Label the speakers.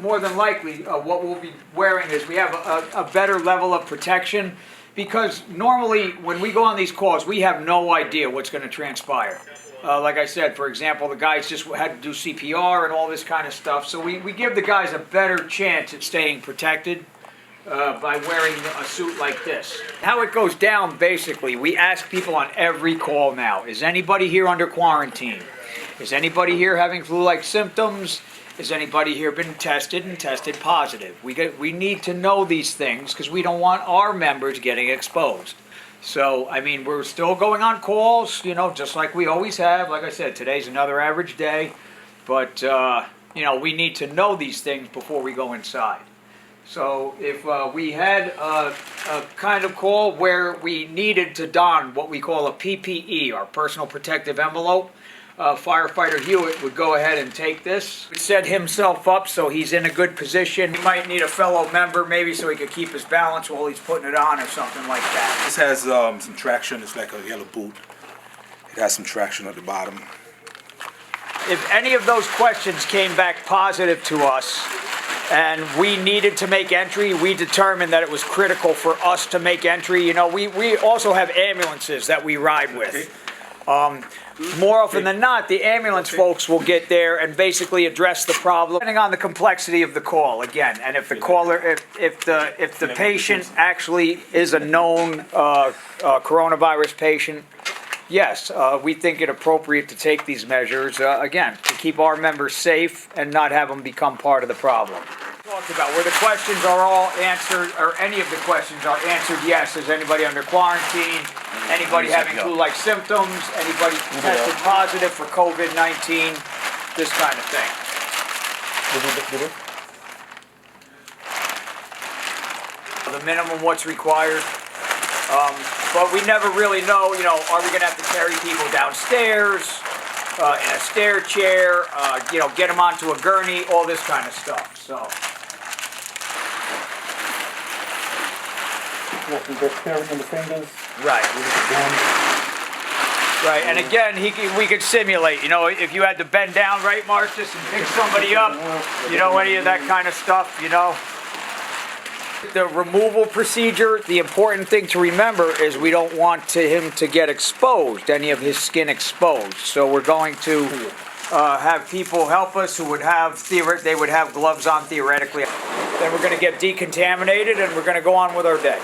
Speaker 1: more than likely, what we'll be wearing is we have a better level of protection, because normally when we go on these calls, we have no idea what's going to transpire. Like I said, for example, the guys just had to do CPR and all this kind of stuff, so we give the guys a better chance at staying protected by wearing a suit like this. How it goes down, basically, we ask people on every call now, is anybody here under quarantine? Is anybody here having flu-like symptoms? Has anybody here been tested and tested positive? We need to know these things because we don't want our members getting exposed. So, I mean, we're still going on calls, you know, just like we always have. Like I said, today's another average day. But, you know, we need to know these things before we go inside. So if we had a kind of call where we needed to don what we call a PPE, our personal protective envelope, firefighter Hewitt would go ahead and take this, set himself up so he's in a good position. He might need a fellow member maybe so he could keep his balance while he's putting it on or something like that.
Speaker 2: This has some traction. It's like a yellow boot. It has some traction at the bottom.
Speaker 1: If any of those questions came back positive to us and we needed to make entry, we determined that it was critical for us to make entry. You know, we also have ambulances that we ride with. More often than not, the ambulance folks will get there and basically address the problem, depending on the complexity of the call, again. And if the caller, if the patient actually is a known coronavirus patient, yes, we think it appropriate to take these measures, again, to keep our members safe and not have them become part of the problem. Talked about where the questions are all answered, or any of the questions are answered yes. Is anybody under quarantine? Anybody having flu-like symptoms? Anybody tested positive for COVID-19? This kind of thing. The minimum what's required. But we never really know, you know, are we going to have to carry people downstairs, in a stair chair, you know, get them onto a gurney, all this kind of stuff, so.
Speaker 3: Dexterity in the fingers.
Speaker 1: Right. Right, and again, we could simulate, you know, if you had to bend down, right, Mark, just and pick somebody up, you know, any of that kind of stuff, you know. The removal procedure, the important thing to remember is we don't want him to get exposed, any of his skin exposed. So we're going to have people help us who would have, they would have gloves on theoretically. Then we're going to get decontaminated and we're going to go on with our day.